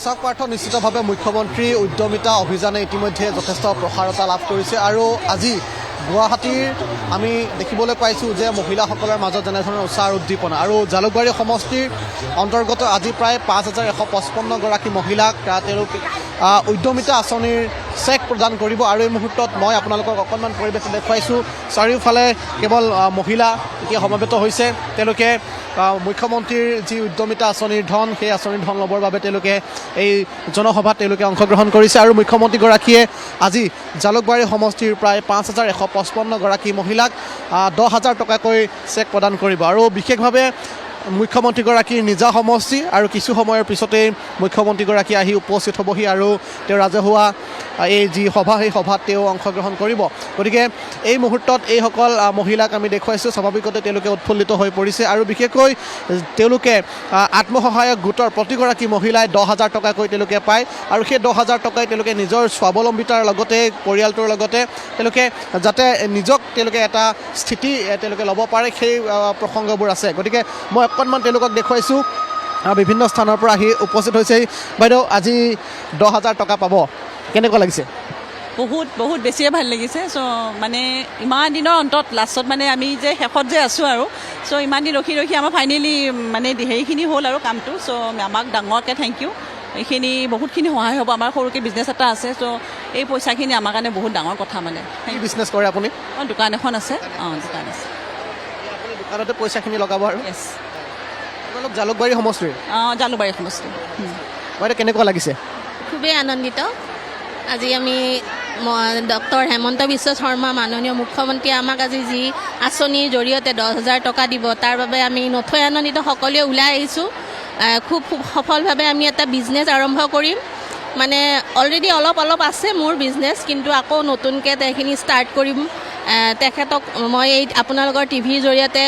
চাওক পাৰ্থ নিশ্চিতভাৱে মুখ্যমন্ত্ৰী উদ্যমিতা অভিযানে ইতিমধ্যে যথেষ্ট প্ৰসাৰতা লাভ কৰিছে আৰু আজি গুৱাহাটীৰ আমি দেখিবলৈ পাইছোঁ যে মহিলাসকলৰ মাজত যেনেধৰণৰ উৎসাহ উদ্দীপনা আৰু জালুকবাৰী সমষ্টিৰ অন্তৰ্গত আজি প্ৰায় ৫,১৫৫ গৰাকী মহিলাক তেওঁলোকে উদ্যমিতা আঁচনিৰ চেক প্ৰদান কৰিব আৰু এই মুহূৰ্তত মই আপোনালোকক অকণমান পৰিৱেশ দেখুৱাইছোঁ চাৰিওফালে কেৱল মহিলা এতিয়া সমবেত হৈছে তেওঁলোকে মুখ্যমন্ত্ৰীৰ যি উদ্যমিতা আঁচনিৰ ধন সেই আঁচনিৰ ধন ল'বৰ বাবে তেওঁলোকে এই জনসভাত তেওঁলোকে অংশগ্ৰহণ কৰিছে আৰু মুখ্যমন্ত্ৰীগৰাকীয়ে আজি জালুকবাৰী সমষ্টিৰ প্ৰায় ৫,১৫৫ গৰাকী মহিলাক ১০,০০০ টকাকৈ চেক প্ৰদান কৰিব আৰু বিশেষভাৱে মুখ্যমন্ত্ৰীগৰাকীৰ নিজা সমষ্টি আৰু কিছু সময়ৰ পিছতেই মুখ্যমন্ত্ৰীগৰাকী আহি উপস্থিত হ'বহি আৰু তেওঁ ৰাজহুৱা এই যি সভা সেই সভাত তেওঁ অংশগ্ৰহণ কৰিব গতিকে এই মুহূৰ্তত এইসকল মহিলাক আমি দেখুৱাইছোঁ স্বাভাৱিকতে তেওঁলোকে উৎফুল্লিত হৈ পৰিছে আৰু বিশেষকৈ তেওঁলোকে আত্মসহায়ক গোটৰ প্ৰতিগৰাকী মহিলাই ১০,০০০ টকাকৈ তেওঁলোকে পায় আৰু সেই ১০,০০০ টকাই তেওঁলোকে নিজৰ স্বাৱলম্বিতাৰ লগতে পৰিয়ালটোৰ লগতে তেওঁলোকে যাতে নিজক তেওঁলোকে এটা স্থিতি তেওঁলোকে ল'ব পাৰে সেই প্ৰসংগবোৰ আছে গতিকে মই অকণমান তেওঁলোকক দেখুৱাইছোঁ বিভিন্ন স্থানৰ পৰা আহি উপস্থিত হৈছে বাইদেউ আজি ১০,০০০ টকা পাব কেনেকুৱা লাগিছে বহুত বেছিয়ে ভাল লাগিছে চ' মানে ইমান দিনৰ অন্তত লাষ্টত মানে আমি যে শেষত যে আছোঁ আৰু চ' ইমান দিন ৰখি আমাৰ ফাইনেলি মানে হেৰিখিনি হ'ল আৰু কামটো চ' আমাক ডাঙৰকৈ থেংক ইউ এইখিনি বহুতখিনি সহায় হ'ব আমাৰ সৰুকৈ বিজনেছ এটা আছে চ' এই পইচাখিনি আমাৰ কাৰণে বহুত ডাঙৰ কথা মানে কি বিজনেছ কৰে আপুনি দোকান এখন আছে দোকান আছে দোকানতে পইচাখিনি লগাব আৰু য়েছ আপোনালোক জালুকবাৰী সমষ্টিৰ জালুকবাৰী সমষ্টি বাইদেউ কেনেকুৱা লাগিছে খুবেই আনন্দিত আজি আমি ডক্টৰ হেমন্ত বিশ্ব শৰ্মা মাননীয় মুখ্যমন্ত্ৰীয়ে আমাক আজি যি আঁচনিৰ জৰিয়তে ১০,০০০ টকা দিব তাৰ বাবে আমি নথৈ আনন্দিত সকলোৱে ওলাই আহিছোঁ খুব সফলভাৱে আমি এটা বিজনেছ আৰম্ভ কৰিম মানে অলৰেডি অলপ আছে মোৰ বিজনেছ কিন্তু আকৌ নতুনকৈ সেইখিনি ষ্টাৰ্ট কৰিম তেখেতক মই এই আপোনালোকৰ টিভিৰ জৰিয়তে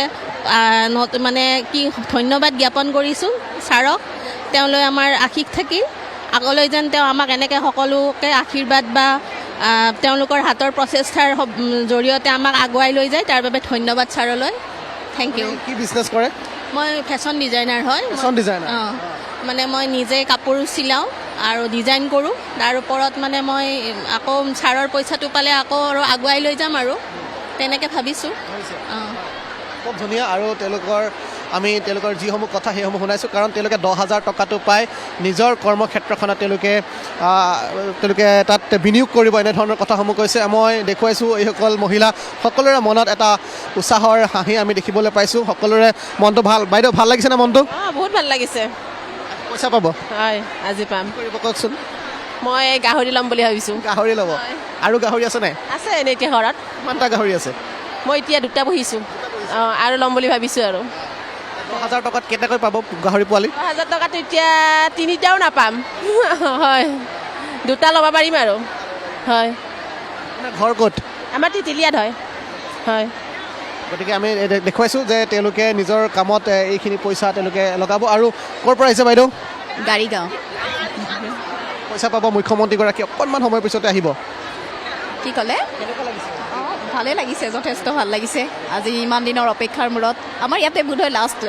মানে কি ধন্যবাদ জ্ঞাপন কৰিছোঁ ছাৰক তেওঁলৈ আমাৰ আশীষ থাকিল আগলৈ যেন তেওঁ আমাক এনেকৈ সকলোকে আশীৰ্বাদ বা তেওঁলোকৰ হাতৰ প্ৰচেষ্টাৰ জৰিয়তে আমাক আগুৱাই লৈ যায় তাৰ বাবে ধন্যবাদ ছাৰলৈ থেংক ইউ কি বিজনেছ কৰে মই ফেশ্বন ডিজাইনাৰ হয় মানে মই নিজে কাপোৰ চিলাওঁ আৰু ডিজাইন কৰোঁ তাৰ ওপৰত মানে মই আকৌ ছাৰৰ পইচাটো পালে আকৌ আৰু আগুৱাই লৈ যাম আৰু তেনেকৈ ভাবিছোঁ খুব ধুনীয়া আৰু আমি তেওঁলোকৰ যিসমূহ কথা সেইসমূহ শুনাইছোঁ কাৰণ তেওঁলোকে ১০,০০০ টকাটো পাই নিজৰ কৰ্মক্ষেত্ৰখনত তেওঁলোকে তাত বিনিয়োগ কৰিব এনেধৰণৰ কথাসমূহ কৈছে মই দেখুৱাইছোঁ এইসকল মহিলা সকলোৰে মনত এটা উৎসাহৰ হাঁহি আমি দেখিবলৈ পাইছোঁ সকলোৰে মনটো ভাল বাইদেউ ভাল লাগিছেনে মনটো বহুত ভাল লাগিছে পইচা পাব হয় আজি পাম কৰিব কওকচোন মই গাহৰি ল'ম বুলি ভাবিছোঁ গাহৰি ল'ব আৰু গাহৰি আছে নাই আছে এনেই এতিয়া ঘৰত কিমানটা গাহৰি আছে মই এতিয়া 2টা পুহিছোঁ আৰু ল'ম বুলি ভাবিছোঁ আৰু ১০,০০০ টকাত কেইটাকৈ পাব গাহৰি পোৱালি ১০,০০০ টকাটো এতিয়া 3টাও নাপাম হয় 2টা ল'ব পাৰিম আৰু হয় ঘৰ ক'ত আমাৰ তিতিলিয়াত হয় গতিকে আমি দেখুৱাইছোঁ যে তেওঁলোকে নিজৰ কামত এইখিনি পইচা তেওঁলোকে লগাব আৰু ক'ৰ পৰা আহিছে বাইদেউ গাড়ীগাঁও পইচা পাব মুখ্যমন্ত্ৰীগৰাকী অকণমান সময়ৰ পিছতে আহিব কি ক'লে ভালেই লাগিছে যথেষ্ট ভাল লাগিছে আজি ইমান দিনৰ অপেক্ষাৰ মূৰত আমাৰ ইয়াতে বোধহয় লাষ্ট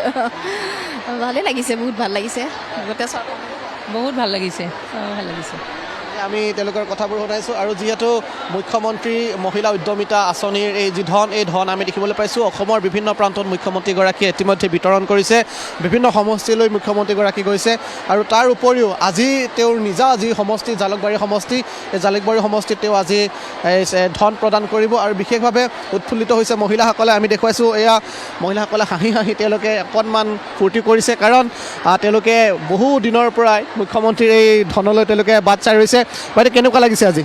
ভালেই লাগিছে বহুত ভাল লাগিছে বহুত ভাল লাগিছে ভাল লাগিছে আমি তেওঁলোকৰ কথাবোৰ শুনাইছোঁ আৰু যিহেতু মুখ্যমন্ত্ৰী মহিলা উদ্যমিতা আঁচনিৰ এই যি ধন এই ধন আমি দেখিবলৈ পাইছোঁ অসমৰ বিভিন্ন প্ৰান্তত মুখ্যমন্ত্ৰীগৰাকীয়ে ইতিমধ্যে বিতৰণ কৰিছে বিভিন্ন সমষ্টিলৈ মুখ্যমন্ত্ৰীগৰাকী গৈছে আৰু তাৰ উপৰিও আজি তেওঁৰ নিজা যি সমষ্টি জালুকবাৰী সমষ্টি এই জালুকবাৰী সমষ্টিত তেওঁ আজি ধন প্ৰদান কৰিব আৰু বিশেষভাৱে উৎফুল্লিত হৈছে মহিলাসকলে আমি দেখুৱাইছোঁ এয়া মহিলাসকলে হাঁহি তেওঁলোকে অকণমান ফূৰ্তি কৰিছে কাৰণ তেওঁলোকে বহু দিনৰ পৰাই মুখ্যমন্ত্ৰীৰ এই ধনলৈ তেওঁলোকে বাট চাই ৰৈছে বাইদেউ কেনেকুৱা লাগিছে আজি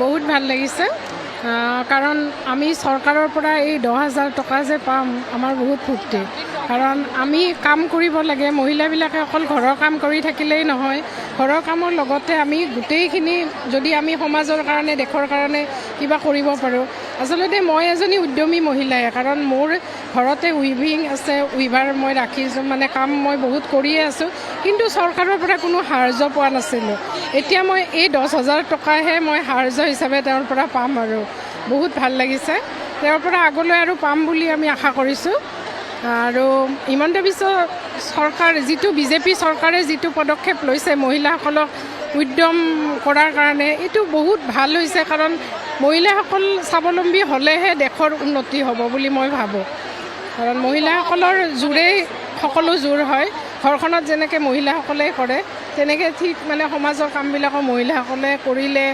বহুত ভাল লাগিছে কাৰণ আমি চৰকাৰৰ পৰা এই ১০,০০০ টকা যে পাম আমাৰ বহুত ফূৰ্তি কাৰণ আমি কাম কৰিব লাগে মহিলাবিলাকে অকল ঘৰৰ কাম কৰি থাকিলেই নহয় ঘৰৰ কামৰ লগতে আমি গোটেইখিনি যদি আমি সমাজৰ কাৰণে দেশৰ কাৰণে কিবা কৰিব পাৰোঁ আচলতে মই এজনী উদ্যমী মহিলাই কাৰণ মোৰ ঘৰতে উইভিং আছে উইভাৰ মই ৰাখিছোঁ মানে কাম মই বহুত কৰিয়ে আছোঁ কিন্তু চৰকাৰৰ পৰা কোনো সাহাৰ্য পোৱা নাছিলোঁ এতিয়া মই এই ১০,০০০ টকাহে মই সাহাৰ্য হিচাপে তেওঁৰ পৰা পাম আৰু বহুত ভাল লাগিছে তেওঁৰ পৰা আগলৈ আৰু পাম বুলি আমি আশা কৰিছোঁ আৰু হিমন্ত বিশ্ব চৰকাৰ যিটো বিজেপি চৰকাৰে যিটো পদক্ষেপ লৈছে মহিলাসকলক উদ্যম কৰাৰ কাৰণে এইটো বহুত ভাল হৈছে, কাৰণ মহিলাসকল স্বাৱলম্বী হ'লেহে দেশৰ উন্নতি হ'ব বুলি মই ভাবোঁ। কাৰণ মহিলাসকলৰ জোৰেই সকলো জোৰ হয়। ঘৰখনত যেনেকৈ মহিলাসকলে কৰে তেনেকৈ ঠিক মানে সমাজৰ কামবিলাকো মহিলাসকলে কৰিলে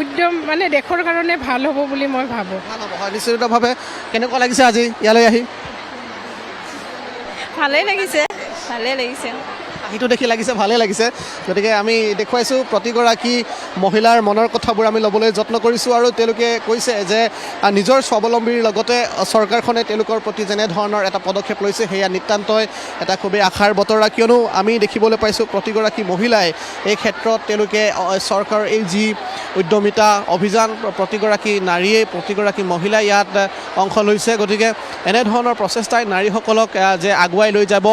উদ্যম মানে দেশৰ কাৰণে ভাল হ'ব বুলি মই ভাবোঁ। ভাল হ'ব, হয়, নিশ্চিতভাৱে। কেনেকুৱা লাগিছে আজি ইয়ালৈ আহি? ভালেই লাগিছে, ভালেই লাগিছে। সেইটো দেখি লাগিছে, ভালেই লাগিছে। গতিকে আমি দেখুৱাইছোঁ প্ৰতিগৰাকী মহিলাৰ মনৰ কথাবোৰ আমি ল'বলৈ যত্ন কৰিছোঁ, আৰু তেওঁলোকে কৈছে যে নিজৰ স্বাৱলম্বীৰ লগতে চৰকাৰখনে তেওঁলোকৰ প্ৰতি যেনেধৰণৰ এটা পদক্ষেপ লৈছে সেয়া নিতান্তই এটা খুবেই আশাৰ বতৰা, কিয়নো আমি দেখিবলৈ পাইছোঁ প্ৰতিগৰাকী মহিলাই এই ক্ষেত্ৰত তেওঁলোকে চৰকাৰৰ এই যি উদ্যমিতা অভিযান, প্ৰতিগৰাকী নাৰীয়ে প্ৰতিগৰাকী মহিলাই ইয়াত অংশ লৈছে। গতিকে এনেধৰণৰ প্ৰচেষ্টাই নাৰীসকলক যে আগুৱাই লৈ যাব,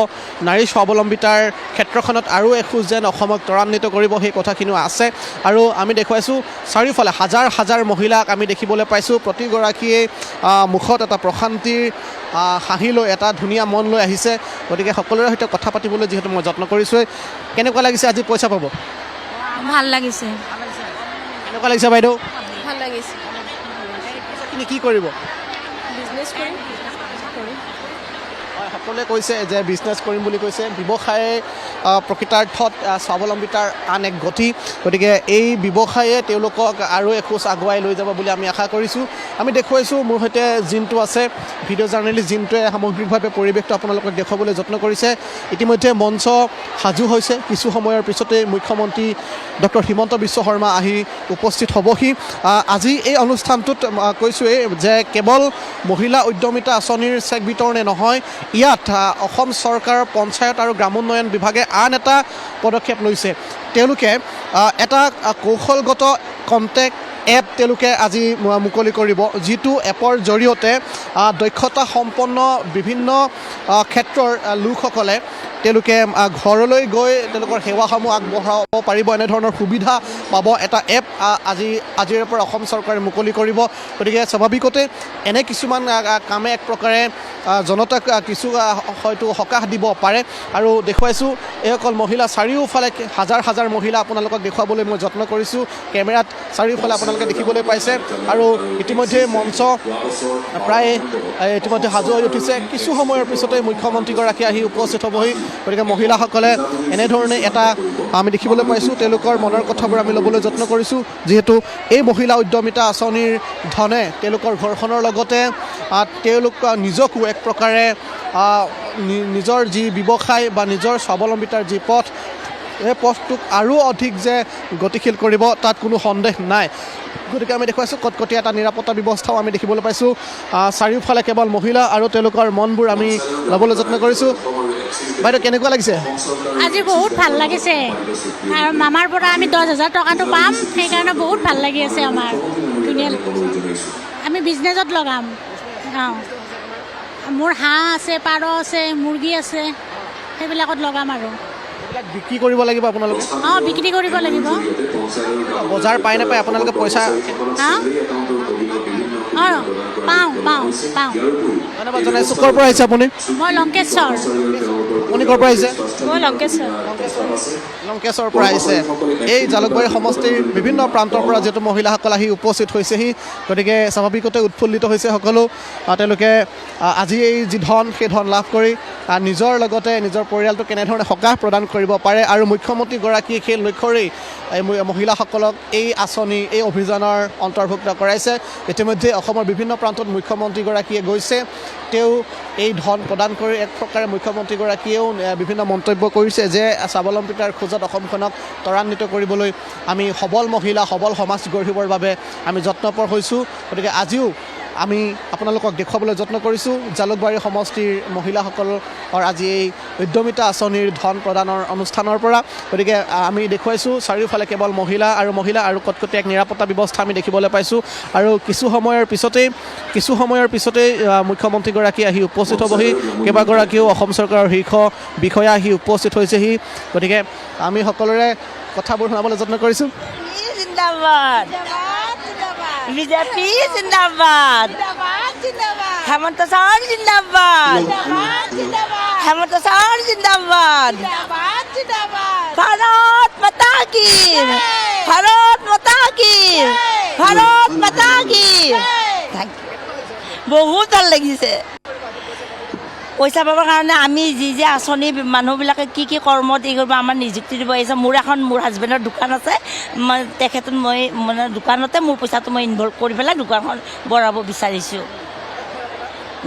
নাৰী স্বাৱলম্বিতাৰ ক্ষেত্ৰখনত আৰু এখোজ যেন অসমক ত্বৰান্বিত কৰিব সেই কথাখিনিও আছে। আৰু আমি দেখুৱাইছোঁ চাৰিওফালে হাজাৰ হাজাৰ মহিলাক আমি দেখিবলৈ পাইছোঁ, প্ৰতিগৰাকীয়ে মুখত এটা প্ৰশান্তিৰ হাঁহি লৈ এটা ধুনীয়া মন লৈ আহিছে। গতিকে সকলোৰে সৈতে কথা পাতিবলৈ যিহেতু মই যত্ন কৰিছোঁৱেই। কেনেকুৱা লাগিছে আজি পইচা পাব? ভাল লাগিছে। কেনেকুৱা লাগিছে বাইদেউ? ভাল লাগিছে। পইচাখিনি কি কৰিব? বিজনেছ কৰিম। হয়, সকলোৱে কৈছে যে বিজনেছ কৰিম বুলি কৈছে। ব্যৱসায়ে প্ৰকৃতাৰ্থত স্বাৱলম্বিতাৰ আন এক গতি। গতিকে এই ব্যৱসায়ে তেওঁলোকক আৰু এখোজ আগুৱাই লৈ যাব বুলি আমি আশা কৰিছোঁ। আমি দেখুৱাইছোঁ, মোৰ সৈতে জিন্তু আছে, ভিডিঅ' জাৰ্নেলিষ্ট জিন্তুৱে সামগ্ৰিকভাৱে পৰিৱেশটো আপোনালোকক দেখুৱাবলৈ যত্ন কৰিছে। ইতিমধ্যে মঞ্চ সাজু হৈছে, কিছু সময়ৰ পিছতে মুখ্যমন্ত্ৰী ডক্টৰ হিমন্ত বিশ্ব শৰ্মা আহি উপস্থিত হ'বহি। আজি এই অনুষ্ঠানটোত কৈছোঁৱেই যে কেৱল মহিলা উদ্যমিতা আঁচনিৰ চেক বিতৰণে নহয়, ইয়াত অসম চৰকাৰৰ পঞ্চায়ত আৰু গ্ৰামোন্নয়ন বিভাগে আন এটা পদক্ষেপ লৈছে। তেওঁলোকে এটা কৌশলগত কণ্টেক্ট এপ তেওঁলোকে আজি মুকলি কৰিব, যিটো এপৰ জৰিয়তে দক্ষতা সম্পন্ন বিভিন্ন ক্ষেত্ৰৰ লোকসকলে তেওঁলোকে ঘৰলৈ গৈ তেওঁলোকৰ সেৱাসমূহ আগবঢ়াব পাৰিব, এনেধৰণৰ সুবিধা পাব। এটা এপ আজিৰে পৰা অসম চৰকাৰে মুকলি কৰিব। গতিকে স্বাভাৱিকতে এনে কিছুমান কামে এক প্ৰকাৰে জনতাক কিছু হয়তো সকাহ দিব পাৰে। আৰু দেখুৱাইছোঁ এইসকল মহিলা, চাৰিওফালে হাজাৰ হাজাৰ মহিলা আপোনালোকক দেখুৱাবলৈ মই যত্ন কৰিছোঁ। কেমেৰাত চাৰিওফালে আপোনালোকে দেখিবলৈ পাইছে। আৰু ইতিমধ্যে মঞ্চ প্ৰায় ইতিমধ্যে সাজু হৈ উঠিছে। কিছু সময়ৰ পিছতে মুখ্যমন্ত্ৰীগৰাকী আহি উপস্থিত হ'বহি। গতিকে মহিলাসকলে এনেধৰণে এটা আমি দেখিবলৈ পাইছোঁ, তেওঁলোকৰ মনৰ কথাবোৰ আমি ল'বলৈ যত্ন কৰিছোঁ। যিহেতু এই মহিলা উদ্যমিতা আঁচনিৰ ধনে তেওঁলোকৰ ঘৰখনৰ লগতে তেওঁলোক নিজকো এক প্ৰকাৰে নিজৰ যি ব্যৱসায় বা নিজৰ স্বাৱলম্বিতাৰ যি পথ, এই পথটোক আৰু অধিক যে গতিশীল কৰিব তাত কোনো সন্দেহ নাই। গতিকে আমি দেখুৱাইছোঁ কটকটীয়া এটা নিৰাপত্তা ব্যৱস্থাও আমি দেখিবলৈ পাইছোঁ। চাৰিওফালে কেৱল মহিলা আৰু তেওঁলোকৰ মনবোৰ আমি ল'বলৈ যত্ন কৰিছোঁ। বাইদেউ কেনেকুৱা লাগিছে? আজি বহুত ভাল লাগিছে, আৰু মামাৰ পৰা আমি 10,000 টকাটো পাম, সেইকাৰণে বহুত ভাল লাগি আছে আমাৰ। ধুনীয়া, আমি বিজনেছত লগাম। মোৰ হাঁহ আছে, পাৰ আছে, মুৰ্গী আছে, সেইবিলাকত লগাম। আৰু বিক্ৰী কৰিব লাগিব আপোনালোকে? বিক্ৰী কৰিব লাগিব। বজাৰ পায় নাপায় আপোনালোকে পইচা? পাওঁ। ধন্যবাদ জনাইছোঁ। ক'ৰ পৰা আহিছে আপুনি? মই লংকেশ্বৰ। আপুনি ক'ৰ পৰা আহিছে? মই লংকেশ্বৰ। লংকেশ্বৰৰ পৰা আহিছে। এই জালুকবাৰী সমষ্টিৰ বিভিন্ন প্ৰান্তৰ পৰা যিহেতু মহিলাসকল আহি উপস্থিত হৈছেহি, গতিকে স্বাভাৱিকতে উৎফুল্লিত হৈছে সকলো। তেওঁলোকে আজি এই যি ধন, সেই ধন লাভ কৰি নিজৰ লগতে নিজৰ পৰিয়ালটো কেনেধৰণে সকাহ প্ৰদান কৰিব পাৰে, আৰু মুখ্যমন্ত্ৰীগৰাকীয়ে সেই লক্ষ্যৰেই মহিলাসকলক এই আঁচনি, এই অভিযানৰ অন্তৰ্ভুক্ত কৰাইছে। ইতিমধ্যে অসমৰ বিভিন্ন প্ৰান্তত মুখ্যমন্ত্ৰীগৰাকীয়ে গৈছে, তেওঁ এই ধন প্ৰদান কৰি এক প্ৰকাৰে মুখ্যমন্ত্ৰীগৰাকীয়েও বিভিন্ন মন্তব্য কৰিছে যে স্বাৱলম্বিতাৰ খোজত অসমখনক ত্বৰান্বিত কৰিবলৈ আমি সবল মহিলা, সবল সমাজ গঢ়িবৰ বাবে আমি যত্নপৰ হৈছোঁ। গতিকে আজিও আমি আপোনালোকক দেখুৱাবলৈ যত্ন কৰিছোঁ জালুকবাৰী সমষ্টিৰ মহিলাসকলৰ আজি এই উদ্যমিতা আঁচনিৰ ধন প্ৰদানৰ অনুষ্ঠানৰ পৰা। গতিকে আমি দেখুৱাইছোঁ চাৰিওফালে কেৱল মহিলা আৰু কটকটীয়া এক নিৰাপত্তা ব্যৱস্থা আমি দেখিবলৈ পাইছোঁ। আৰু কিছু সময়ৰ পিছতেই মুখ্যমন্ত্ৰীগৰাকী আহি উপস্থিত হ'বহি। কেইবাগৰাকীও অসম চৰকাৰৰ শীৰ্ষ বিষয়া আহি উপস্থিত হৈছেহি। গতিকে আমি সকলোৰে কথাবোৰ শুনাবলৈ যত্ন কৰিছোঁ। জিন্দাবাদ, বিজেপি জিন্দাবাদ, হেমন্ত ছাৰ জিন্দাবাদ হেমন্ত ছাৰ জিন্দাবাদ ভাৰত মাতা কি ভাৰত মাতা কি ভাৰত মাতা কি বহুত ভাল লাগিছে পইচা পাবৰ কাৰণে আমি যি যি আঁচনি মানুহবিলাকে কি কি কৰ্মত এই কৰিব আমাৰ নিযুক্তি দিব আহিছে মোৰ হাজবেণ্ডৰ দোকান আছে তেখেতত মই মানে দোকানতে মোৰ পইচাটো মই ইনভল্ভ কৰি পেলাই দোকানখন বঢ়াব বিচাৰিছোঁ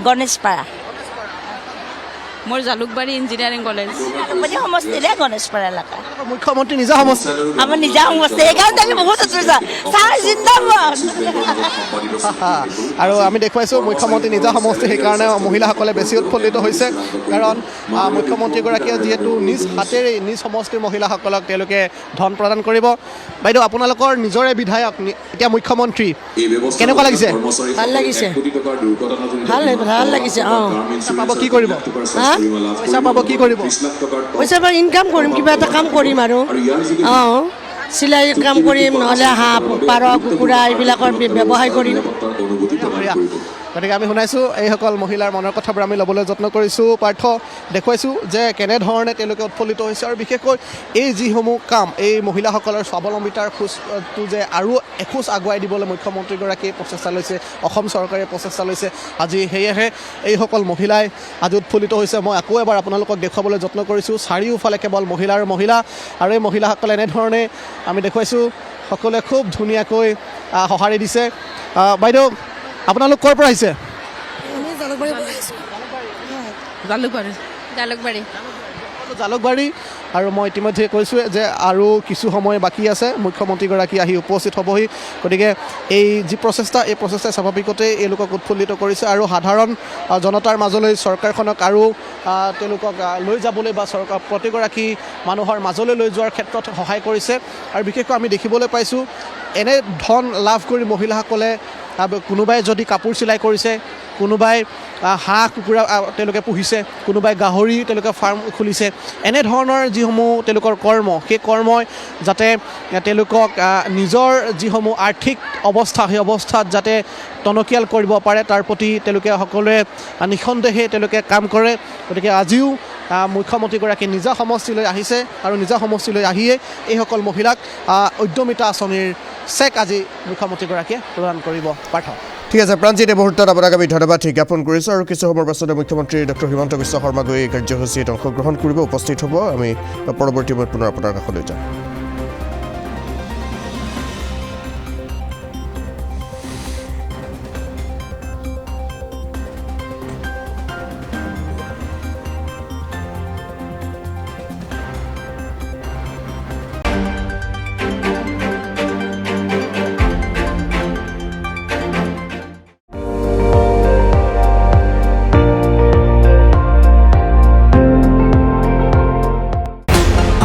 গণেশপাৰা মোৰ জালুকবাৰী ইঞ্জিনিয়াৰিং কলেজ জালুকবাৰী সমষ্টিৰে গণেশপাৰা এলেকা মুখ্যমন্ত্ৰী নিজা সমষ্টি আমাৰ নিজা সমষ্টি সেইকাৰণে আমি বহুত আছোঁ ছাৰ জিন্দাবাদ আৰু আমি দেখুৱাইছোঁ মুখ্যমন্ত্ৰী নিজা সমষ্টি সেইকাৰণে মহিলাসকলে বেছি উৎফুল্লিত হৈছে কাৰণ মুখ্যমন্ত্ৰীগৰাকীয়ে যিহেতু নিজ হাতেৰে নিজ সমষ্টিৰ মহিলাসকলক তেওঁলোকে ধন প্ৰদান কৰিব বাইদেউ আপোনালোকৰ নিজৰে বিধায়ক এতিয়া মুখ্যমন্ত্ৰী কেনেকুৱা লাগিছে ভাল লাগিছে ভাল লাগিছে অঁ পাব কি কৰিব পইচা পাব কি কৰিব পইচা পাই ইনকাম কৰিম কিবা এটা কাম কৰিম আৰু অঁ চিলাই কাম কৰিম নহ'লে হাঁহ পাৰ কুকুৰা এইবিলাকৰ ব্যৱসায় কৰিম গতিকে আমি শুনাইছোঁ এইসকল মহিলাৰ মনৰ কথাবোৰ আমি ল'বলৈ যত্ন কৰিছোঁ পাৰ্থ দেখুৱাইছোঁ যে কেনেধৰণে তেওঁলোকে উৎফুল্লিত হৈছে আৰু বিশেষকৈ এই যিসমূহ কাম এই মহিলাসকলৰ স্বাৱলম্বিতাৰ খোজটো যে আৰু এখোজ আগুৱাই দিবলৈ মুখ্যমন্ত্ৰীগৰাকীয়ে প্ৰচেষ্টা লৈছে অসম চৰকাৰে প্ৰচেষ্টা লৈছে আজি সেয়েহে এইসকল মহিলাই আজি উৎফুল্লিত হৈছে মই আকৌ এবাৰ আপোনালোকক দেখুৱাবলৈ যত্ন কৰিছোঁ চাৰিওফালে কেৱল মহিলা আৰু এই মহিলাসকলে এনেধৰণে আমি দেখুৱাইছোঁ সকলোৱে খুব ধুনীয়াকৈ সঁহাৰি দিছে বাইদেউ আপোনালোক ক'ৰ পৰা আহিছে জালুকবাৰী আৰু মই ইতিমধ্যে কৈছোঁৱে যে আৰু কিছু সময় বাকী আছে মুখ্যমন্ত্ৰীগৰাকী আহি উপস্থিত হ'বহি গতিকে এই যি প্ৰচেষ্টা এই প্ৰচেষ্টাই স্বাভাৱিকতেই এওঁলোকক উৎফুল্লিত কৰিছে আৰু সাধাৰণ জনতাৰ মাজলৈ চৰকাৰখনক আৰু তেওঁলোকক লৈ যাবলৈ বা প্ৰতিগৰাকী মানুহৰ মাজলৈ লৈ যোৱাৰ ক্ষেত্ৰত সহায় কৰিছে আৰু বিশেষকৈ আমি দেখিবলৈ পাইছোঁ এনে ধন লাভ কৰি মহিলাসকলে কোনোবাই যদি কাপোৰ চিলাই কৰিছে কোনোবাই হাঁহ কুকুৰা তেওঁলোকে পুহিছে কোনোবাই গাহৰি তেওঁলোকে ফাৰ্ম খুলিছে এনেধৰণৰ যিসমূহ তেওঁলোকৰ কৰ্ম সেই কৰ্মই যাতে তেওঁলোকক নিজৰ যিসমূহ আৰ্থিক অৱস্থা সেই অৱস্থাত যাতে টনকিয়াল কৰিব পাৰে তাৰ প্ৰতি তেওঁলোকে সকলোৱে নিঃসন্দেহে তেওঁলোকে কাম কৰে গতিকে আজিও মুখ্যমন্ত্ৰীগৰাকী নিজা সমষ্টিলৈ আহিছে আৰু নিজা সমষ্টিলৈ আহিয়ে এইসকল মহিলাক উদ্যমিতা আঁচনিৰ চেক আজি মুখ্যমন্ত্ৰীগৰাকীয়ে প্ৰদান কৰিব পাৰ্থ ঠিক আছে প্ৰাঞ্জিত এই মুহূৰ্তত আপোনাক আমি ধন্যবাদ জ্ঞাপন কৰিছোঁ আৰু কিছু সময়ৰ পাছতে মুখ্যমন্ত্ৰী ডক্টৰ হিমন্ত বিশ্ব শৰ্মা গৈ এই কাৰ্যসূচীত অংশগ্ৰহণ কৰিব উপস্থিত হ'ব আমি পৰৱৰ্তী সময়ত পুনৰ আপোনাৰ কাষলৈ যাম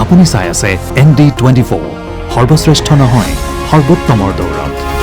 আপুনি চাই আছে ND24 সৰ্বশ্ৰেষ্ঠ নহয় সৰ্বোত্তমৰ দৌৰত